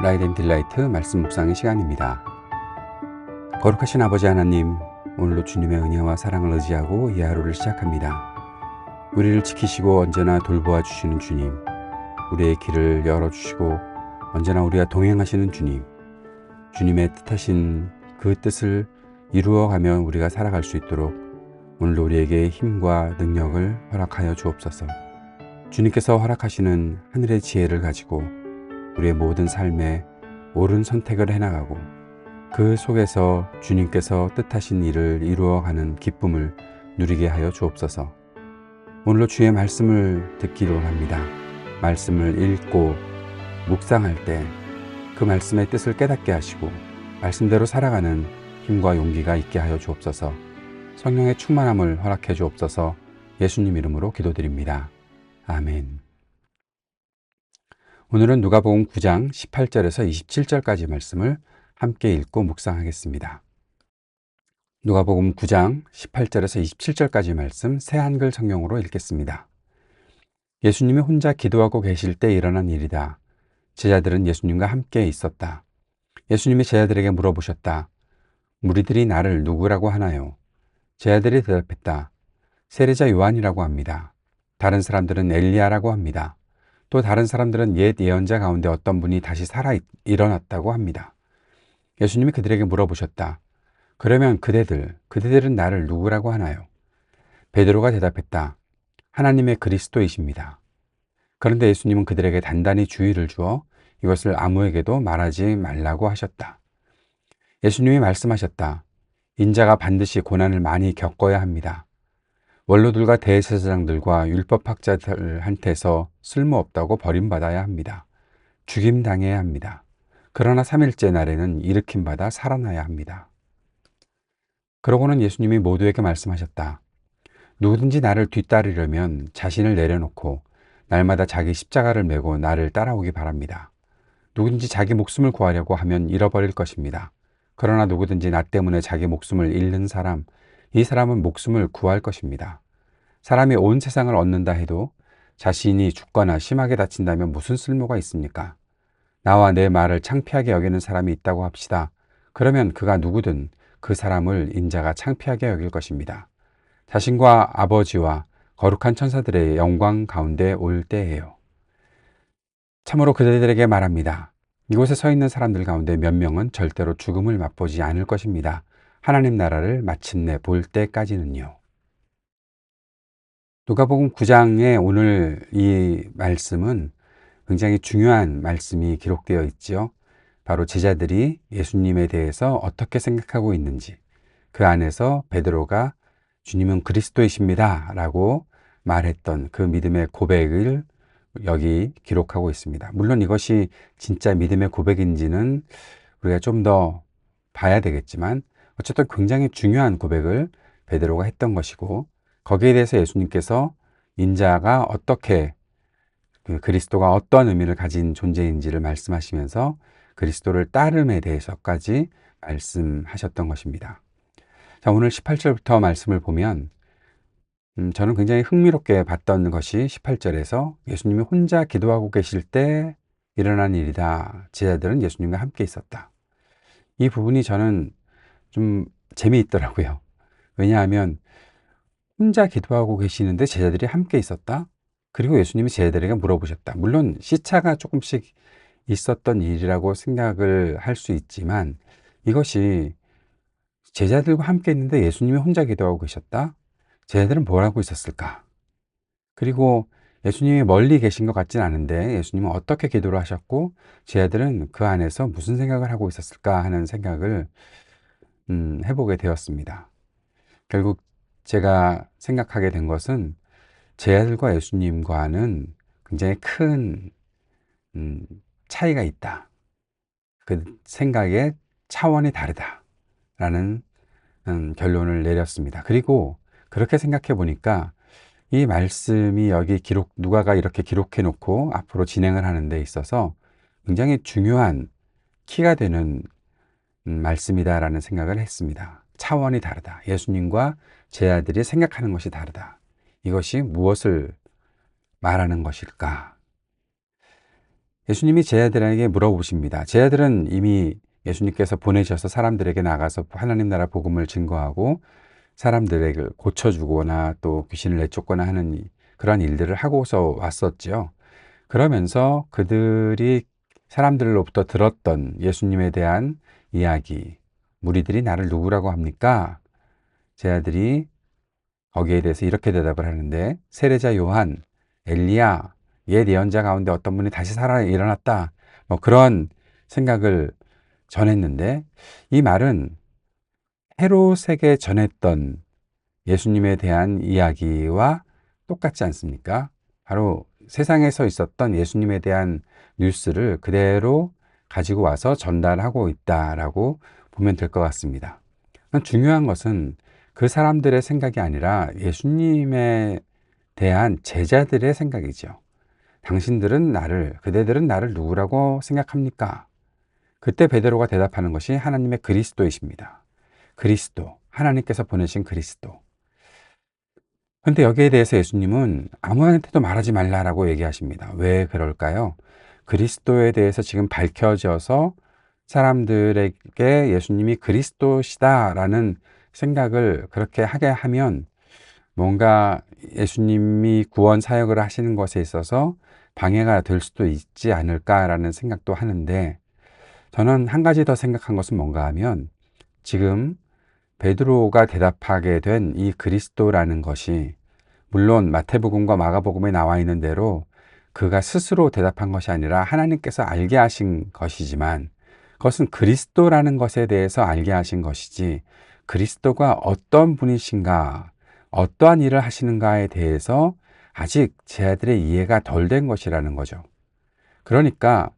라이드 딜라이트 말씀 묵상의 시간입니다. 거룩하신 아버지 하나님, 오늘도 주님의 은혜와 사랑을 의지하고 이 하루를 시작합니다. 우리를 지키시고 언제나 돌보아 주시는 주님, 우리의 길을 열어주시고 언제나 우리와 동행하시는 주님, 주님의 뜻하신 그 뜻을 이루어가며 우리가 살아갈 수 있도록 오늘도 우리에게 힘과 능력을 허락하여 주옵소서. 주님께서 허락하시는 하늘의 지혜를 가지고 우리의 모든 삶에 옳은 선택을 해나가고 그 속에서 주님께서 뜻하신 일을 이루어가는 기쁨을 누리게 하여 주옵소서. 오늘도 주의 말씀을 듣기로 합니다. 말씀을 읽고 묵상할 때 그 말씀의 뜻을 깨닫게 하시고 말씀대로 살아가는 힘과 용기가 있게 하여 주옵소서. 성령의 충만함을 허락해 주옵소서. 예수님 이름으로 기도드립니다. 아멘. 오늘은 누가복음 9장 18절에서 27절까지 말씀을 함께 읽고 묵상하겠습니다. 누가복음 9장 18절에서 27절까지 말씀 새 한글 성경으로 읽겠습니다. 예수님이 혼자 기도하고 계실 때 일어난 일이다. 제자들은 예수님과 함께 있었다. 예수님이 제자들에게 물어보셨다. 무리들이 나를 누구라고 하나요? 제자들이 대답했다. 세례자 요한이라고 합니다. 다른 사람들은 엘리야라고 합니다. 또 다른 사람들은 옛 예언자 가운데 어떤 분이 다시 살아 일어났다고 합니다. 예수님이 그들에게 물어보셨다. 그러면 그대들은 나를 누구라고 하나요? 베드로가 대답했다. 하나님의 그리스도이십니다. 그런데 예수님은 그들에게 단단히 주의를 주어 이것을 아무에게도 말하지 말라고 하셨다. 예수님이 말씀하셨다. 인자가 반드시 고난을 많이 겪어야 합니다. 원로들과 대제사장들과 율법학자들한테서 쓸모없다고 버림받아야 합니다. 죽임당해야 합니다. 그러나 3일째 날에는 일으킴받아 살아나야 합니다. 그러고는 예수님이 모두에게 말씀하셨다. 누구든지 나를 뒤따르려면 자신을 내려놓고 날마다 자기 십자가를 메고 나를 따라오기 바랍니다. 누구든지 자기 목숨을 구하려고 하면 잃어버릴 것입니다. 그러나 누구든지 나 때문에 자기 목숨을 잃는 사람, 이 사람은 목숨을 구할 것입니다. 사람이 온 세상을 얻는다 해도 자신이 죽거나 심하게 다친다면 무슨 쓸모가 있습니까? 나와 내 말을 창피하게 여기는 사람이 있다고 합시다. 그러면 그가 누구든 그 사람을 인자가 창피하게 여길 것입니다. 자신과 아버지와 거룩한 천사들의 영광 가운데 올 때예요. 참으로 그들에게 말합니다. 이곳에 서 있는 사람들 가운데 몇 명은 절대로 죽음을 맛보지 않을 것입니다. 하나님 나라를 마침내 볼 때까지는요. 누가복음 9장의 오늘 이 말씀은 굉장히 중요한 말씀이 기록되어 있죠. 바로 제자들이 예수님에 대해서 어떻게 생각하고 있는지, 그 안에서 베드로가 주님은 그리스도이십니다 라고 말했던 그 믿음의 고백을 여기 기록하고 있습니다. 물론 이것이 진짜 믿음의 고백인지는 우리가 좀 더 봐야 되겠지만 어쨌든 굉장히 중요한 고백을 베드로가 했던 것이고, 거기에 대해서 예수님께서 인자가 어떻게 그리스도가 어떤 의미를 가진 존재인지를 말씀하시면서 그리스도를 따름에 대해서까지 말씀하셨던 것입니다. 자, 오늘 18절부터 말씀을 보면 저는 굉장히 흥미롭게 봤던 것이 18절에서 예수님이 혼자 기도하고 계실 때 일어난 일이다. 제자들은 예수님과 함께 있었다. 이 부분이 저는 좀 재미있더라고요. 왜냐하면 혼자 기도하고 계시는데 제자들이 함께 있었다. 그리고 예수님이 제자들에게 물어보셨다. 물론 시차가 조금씩 있었던 일이라고 생각을 할 수 있지만 이것이 제자들과 함께 있는데 예수님이 혼자 기도하고 계셨다? 제자들은 뭘 하고 있었을까? 그리고 예수님이 멀리 계신 것 같진 않은데 예수님은 어떻게 기도를 하셨고 제자들은 그 안에서 무슨 생각을 하고 있었을까 하는 생각을 해보게 되었습니다. 결국 제가 생각하게 된 것은 제자들과 예수님과는 굉장히 큰 차이가 있다. 그 생각의 차원이 다르다라는 결론을 내렸습니다. 그리고 그렇게 생각해 보니까 이 말씀이 여기 누가가 이렇게 기록해 놓고 앞으로 진행을 하는 데 있어서 굉장히 중요한 키가 되는 말씀이다라는 생각을 했습니다. 차원이 다르다. 예수님과 제자들이 생각하는 것이 다르다. 이것이 무엇을 말하는 것일까? 예수님이 제자들에게 물어보십니다. 제자들은 이미 예수님께서 보내셔서 사람들에게 나가서 하나님 나라 복음을 증거하고 사람들에게 고쳐주거나 또 귀신을 내쫓거나 하는 그런 일들을 하고서 왔었죠. 그러면서 그들이 사람들로부터 들었던 예수님에 대한 이야기, 무리들이 나를 누구라고 합니까? 제자들이 거기에 대해서 이렇게 대답을 하는데, 세례자 요한, 엘리야, 옛 예언자 가운데 어떤 분이 다시 살아 일어났다. 뭐 그런 생각을 전했는데, 이 말은 헤롯에게 전했던 예수님에 대한 이야기와 똑같지 않습니까? 바로 세상에서 있었던 예수님에 대한 뉴스를 그대로 가지고 와서 전달하고 있다라고 보면 될 것 같습니다. 중요한 것은 그 사람들의 생각이 아니라 예수님에 대한 제자들의 생각이죠. 그대들은 나를 누구라고 생각합니까? 그때 베드로가 대답하는 것이 하나님의 그리스도이십니다. 그리스도, 하나님께서 보내신 그리스도. 그런데 여기에 대해서 예수님은 아무한테도 말하지 말라라고 얘기하십니다. 왜 그럴까요? 그리스도에 대해서 지금 밝혀져서 사람들에게 예수님이 그리스도시다라는 생각을 그렇게 하게 하면 뭔가 예수님이 구원 사역을 하시는 것에 있어서 방해가 될 수도 있지 않을까라는 생각도 하는데, 저는 한 가지 더 생각한 것은 뭔가 하면 지금 베드로가 대답하게 된 이 그리스도라는 것이 물론 마태복음과 마가복음에 나와 있는 대로 그가 스스로 대답한 것이 아니라 하나님께서 알게 하신 것이지만, 그것은 그리스도라는 것에 대해서 알게 하신 것이지 그리스도가 어떤 분이신가, 어떠한 일을 하시는가에 대해서 아직 제자들의 이해가 덜 된 것이라는 거죠. 그러니까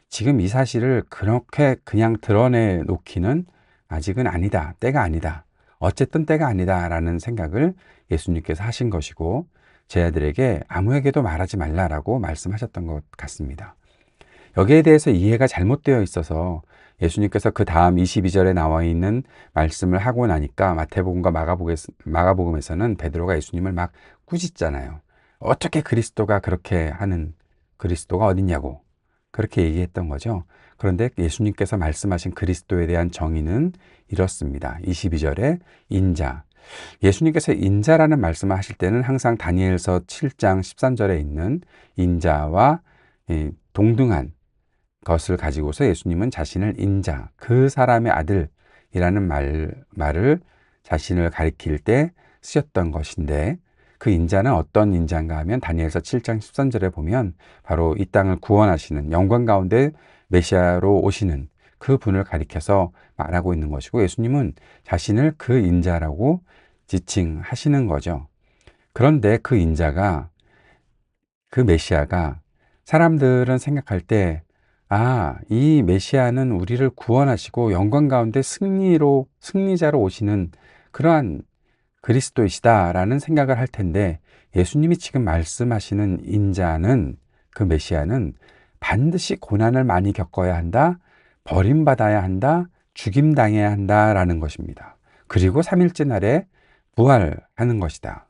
지금 이 사실을 그렇게 그냥 드러내 놓기는 아직은 아니다. 때가 아니다. 어쨌든 때가 아니다라는 생각을 예수님께서 하신 것이고, 제자들에게 아무에게도 말하지 말라라고 말씀하셨던 것 같습니다. 여기에 대해서 이해가 잘못되어 있어서 예수님께서 그 다음 22절에 나와 있는 말씀을 하고 나니까 마태복음과 마가복음에서는 베드로가 예수님을 막 꾸짖잖아요. 어떻게 그리스도가 그렇게 하는 그리스도가 어딨냐고 그렇게 얘기했던 거죠. 그런데 예수님께서 말씀하신 그리스도에 대한 정의는 이렇습니다. 22절에 인자. 예수님께서 인자라는 말씀을 하실 때는 항상 다니엘서 7장 13절에 있는 인자와 동등한 것을 가지고서 예수님은 자신을 인자, 그 사람의 아들이라는 말을 자신을 가리킬 때 쓰셨던 것인데, 그 인자는 어떤 인자인가 하면 다니엘서 7장 13절에 보면 바로 이 땅을 구원하시는 영광 가운데 메시아로 오시는 그 분을 가리켜서 말하고 있는 것이고, 예수님은 자신을 그 인자라고 지칭하시는 거죠. 그런데 그 인자가, 그 메시아가 사람들은 생각할 때, 이 메시아는 우리를 구원하시고 영광 가운데 승리자로 오시는 그러한 그리스도이시다라는 생각을 할 텐데, 예수님이 지금 말씀하시는 인자는, 그 메시아는 반드시 고난을 많이 겪어야 한다, 버림받아야 한다, 죽임당해야 한다라는 것입니다. 그리고 3일째 날에 부활하는 것이다.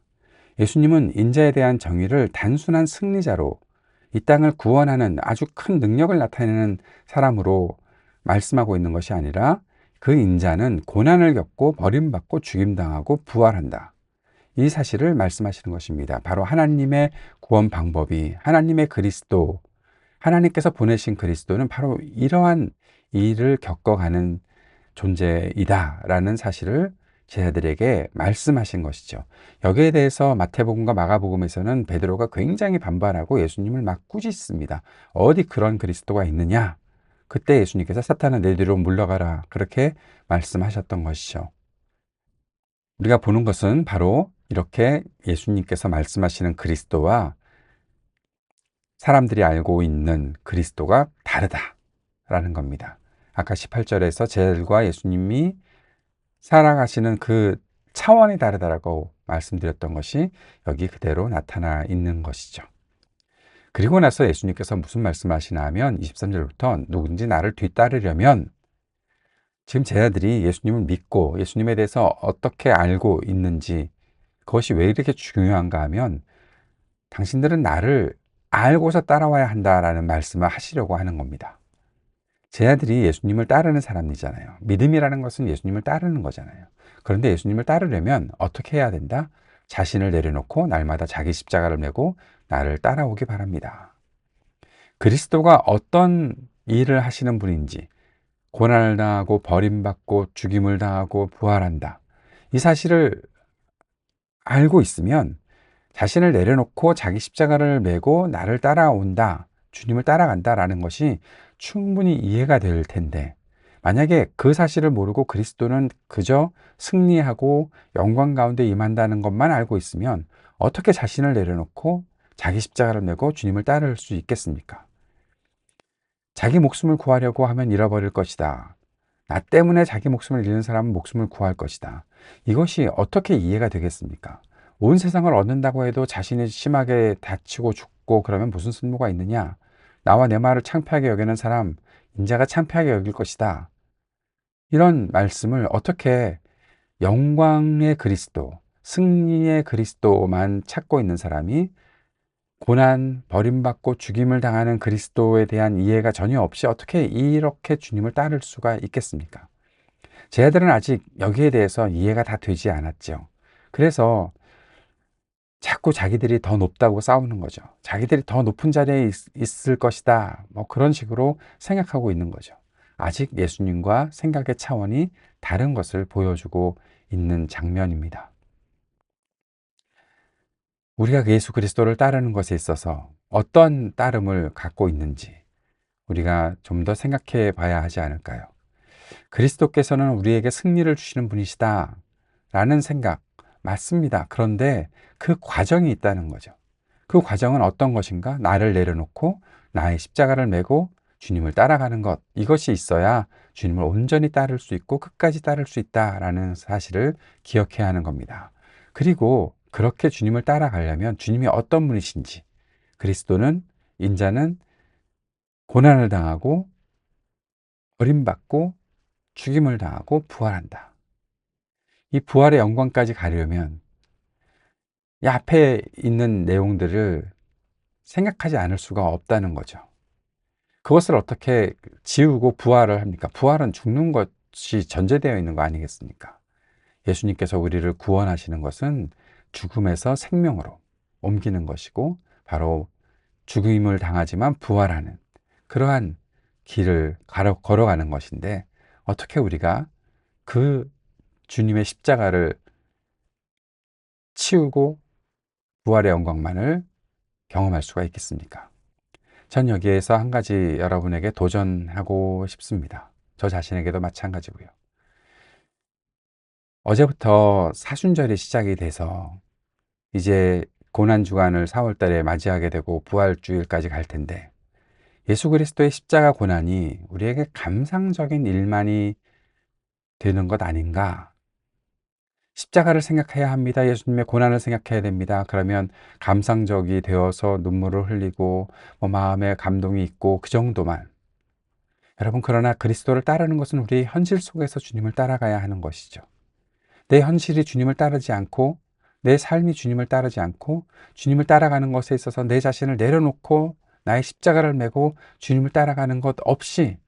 예수님은 인자에 대한 정의를 단순한 승리자로, 이 땅을 구원하는 아주 큰 능력을 나타내는 사람으로 말씀하고 있는 것이 아니라, 그 인자는 고난을 겪고 버림받고 죽임당하고 부활한다. 이 사실을 말씀하시는 것입니다. 바로 하나님의 구원 방법이, 하나님의 그리스도, 하나님께서 보내신 그리스도는 바로 이러한 일을 겪어가는 존재이다라는 사실을 제자들에게 말씀하신 것이죠. 여기에 대해서 마태복음과 마가복음에서는 베드로가 굉장히 반발하고 예수님을 막 꾸짖습니다. 어디 그런 그리스도가 있느냐? 그때 예수님께서 사탄아 내 뒤로 물러가라, 그렇게 말씀하셨던 것이죠. 우리가 보는 것은 바로 이렇게 예수님께서 말씀하시는 그리스도와 사람들이 알고 있는 그리스도가 다르다라는 겁니다. 아까 18절에서 제자들과 예수님이 살아가시는 그 차원이 다르다라고 말씀드렸던 것이 여기 그대로 나타나 있는 것이죠. 그리고 나서 예수님께서 무슨 말씀하시나 하면 23절부터 누군지 나를 뒤따르려면, 지금 제자들이 예수님을 믿고 예수님에 대해서 어떻게 알고 있는지, 그것이 왜 이렇게 중요한가 하면, 당신들은 나를 알고서 따라와야 한다라는 말씀을 하시려고 하는 겁니다. 제자들이 예수님을 따르는 사람이잖아요. 믿음이라는 것은 예수님을 따르는 거잖아요. 그런데 예수님을 따르려면 어떻게 해야 된다? 자신을 내려놓고 날마다 자기 십자가를 메고 나를 따라오기 바랍니다. 그리스도가 어떤 일을 하시는 분인지, 고난을 당하고 버림받고 죽임을 당하고 부활한다, 이 사실을 알고 있으면 자신을 내려놓고 자기 십자가를 메고 나를 따라온다, 주님을 따라간다라는 것이 충분히 이해가 될 텐데, 만약에 그 사실을 모르고 그리스도는 그저 승리하고 영광 가운데 임한다는 것만 알고 있으면 어떻게 자신을 내려놓고 자기 십자가를 메고 주님을 따를 수 있겠습니까? 자기 목숨을 구하려고 하면 잃어버릴 것이다. 나 때문에 자기 목숨을 잃는 사람은 목숨을 구할 것이다. 이것이 어떻게 이해가 되겠습니까? 온 세상을 얻는다고 해도 자신이 심하게 다치고 죽고 그러면 무슨 쓸모가 있느냐? 나와 내 말을 창피하게 여기는 사람, 인자가 창피하게 여길 것이다. 이런 말씀을 어떻게 영광의 그리스도, 승리의 그리스도만 찾고 있는 사람이 고난, 버림받고 죽임을 당하는 그리스도에 대한 이해가 전혀 없이 어떻게 이렇게 주님을 따를 수가 있겠습니까? 제자들은 아직 여기에 대해서 이해가 다 되지 않았죠. 그래서 자꾸 자기들이 더 높다고 싸우는 거죠. 자기들이 더 높은 자리에 있을 것이다, 뭐 그런 식으로 생각하고 있는 거죠. 아직 예수님과 생각의 차원이 다른 것을 보여주고 있는 장면입니다. 우리가 예수 그리스도를 따르는 것에 있어서 어떤 따름을 갖고 있는지 우리가 좀 더 생각해 봐야 하지 않을까요? 그리스도께서는 우리에게 승리를 주시는 분이시다 라는 생각 맞습니다. 그런데 그 과정이 있다는 거죠. 그 과정은 어떤 것인가? 나를 내려놓고 나의 십자가를 메고 주님을 따라가는 것, 이것이 있어야 주님을 온전히 따를 수 있고 끝까지 따를 수 있다라는 사실을 기억해야 하는 겁니다. 그리고 그렇게 주님을 따라가려면 주님이 어떤 분이신지, 그리스도는, 인자는 고난을 당하고 버림받고 죽임을 당하고 부활한다. 이 부활의 영광까지 가려면 이 앞에 있는 내용들을 생각하지 않을 수가 없다는 거죠. 그것을 어떻게 지우고 부활을 합니까? 부활은 죽는 것이 전제되어 있는 거 아니겠습니까? 예수님께서 우리를 구원하시는 것은 죽음에서 생명으로 옮기는 것이고 바로 죽임을 당하지만 부활하는 그러한 길을 걸어가는 것인데, 어떻게 우리가 그 주님의 십자가를 치우고 부활의 영광만을 경험할 수가 있겠습니까? 전 여기에서 한 가지 여러분에게 도전하고 싶습니다. 저 자신에게도 마찬가지고요. 어제부터 사순절이 시작이 돼서 이제 고난주간을 4월 달에 맞이하게 되고 부활주일까지 갈 텐데, 예수 그리스도의 십자가 고난이 우리에게 감상적인 일만이 되는 것 아닌가? 십자가를 생각해야 합니다. 예수님의 고난을 생각해야 됩니다. 그러면 감상적이 되어서 눈물을 흘리고 뭐 마음에 감동이 있고 그 정도만. 여러분, 그러나 그리스도를 따르는 것은 우리의 현실 속에서 주님을 따라가야 하는 것이죠. 내 현실이 주님을 따르지 않고 내 삶이 주님을 따르지 않고 주님을 따라가는 것에 있어서 내 자신을 내려놓고 나의 십자가를 메고 주님을 따라가는 것 없이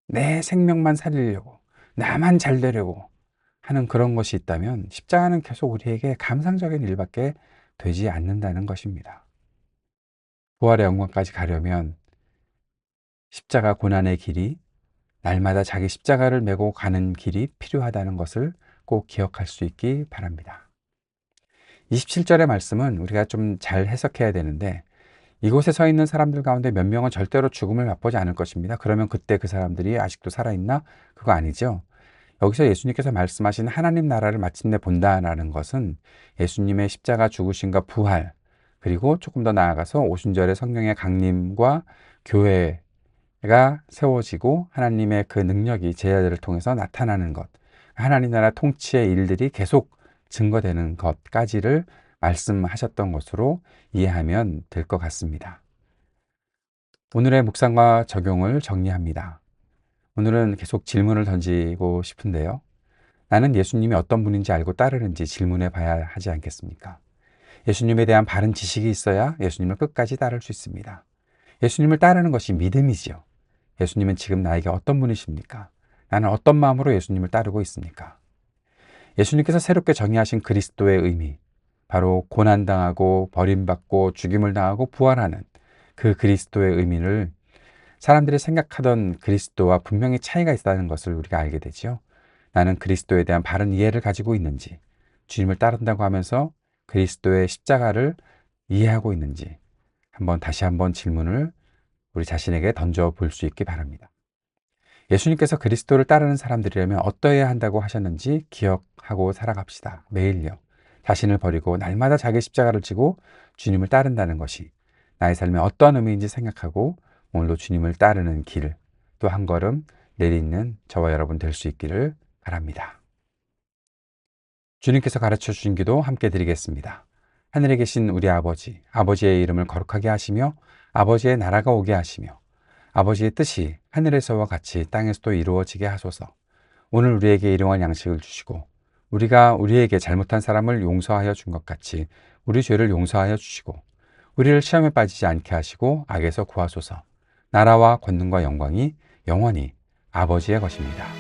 내 생명만 살리려고, 나만 잘 되려고 하는 그런 것이 있다면 십자가는 계속 우리에게 감상적인 일밖에 되지 않는다는 것입니다. 부활의 영광까지 가려면 십자가 고난의 길이, 날마다 자기 십자가를 메고 가는 길이 필요하다는 것을 꼭 기억할 수 있기 바랍니다. 27절의 말씀은 우리가 좀 잘 해석해야 되는데, 이곳에 서 있는 사람들 가운데 몇 명은 절대로 죽음을 맛보지 않을 것입니다. 그러면 그때 그 사람들이 아직도 살아있나? 그거 아니죠. 여기서 예수님께서 말씀하신 하나님 나라를 마침내 본다라는 것은 예수님의 십자가 죽으심과 부활, 그리고 조금 더 나아가서 오순절의 성령의 강림과 교회가 세워지고 하나님의 그 능력이 제자들을 통해서 나타나는 것, 하나님 나라 통치의 일들이 계속 증거되는 것까지를 말씀하셨던 것으로 이해하면 될 것 같습니다. 오늘의 묵상과 적용을 정리합니다. 오늘은 계속 질문을 던지고 싶은데요. 나는 예수님이 어떤 분인지 알고 따르는지 질문해 봐야 하지 않겠습니까? 예수님에 대한 바른 지식이 있어야 예수님을 끝까지 따를 수 있습니다. 예수님을 따르는 것이 믿음이지요. 예수님은 지금 나에게 어떤 분이십니까? 나는 어떤 마음으로 예수님을 따르고 있습니까? 예수님께서 새롭게 정의하신 그리스도의 의미, 바로 고난당하고 버림받고 죽임을 당하고 부활하는 그 그리스도의 의미를 사람들이 생각하던 그리스도와 분명히 차이가 있다는 것을 우리가 알게 되죠. 나는 그리스도에 대한 바른 이해를 가지고 있는지, 주님을 따른다고 하면서 그리스도의 십자가를 이해하고 있는지 다시 한번 질문을 우리 자신에게 던져 볼 수 있기 바랍니다. 예수님께서 그리스도를 따르는 사람들이라면 어떠해야 한다고 하셨는지 기억하고 살아갑시다. 매일요. 자신을 버리고 날마다 자기 십자가를 지고 주님을 따른다는 것이 나의 삶에 어떤 의미인지 생각하고 오늘도 주님을 따르는 길 또 한 걸음 내딛는 저와 여러분 될 수 있기를 바랍니다. 주님께서 가르쳐 주신 기도 함께 드리겠습니다. 하늘에 계신 우리 아버지, 아버지의 이름을 거룩하게 하시며 아버지의 나라가 오게 하시며 아버지의 뜻이 하늘에서와 같이 땅에서도 이루어지게 하소서. 오늘 우리에게 일용할 양식을 주시고 우리가 우리에게 잘못한 사람을 용서하여 준 것 같이 우리 죄를 용서하여 주시고 우리를 시험에 빠지지 않게 하시고 악에서 구하소서. 나라와 권능과 영광이 영원히 아버지의 것입니다.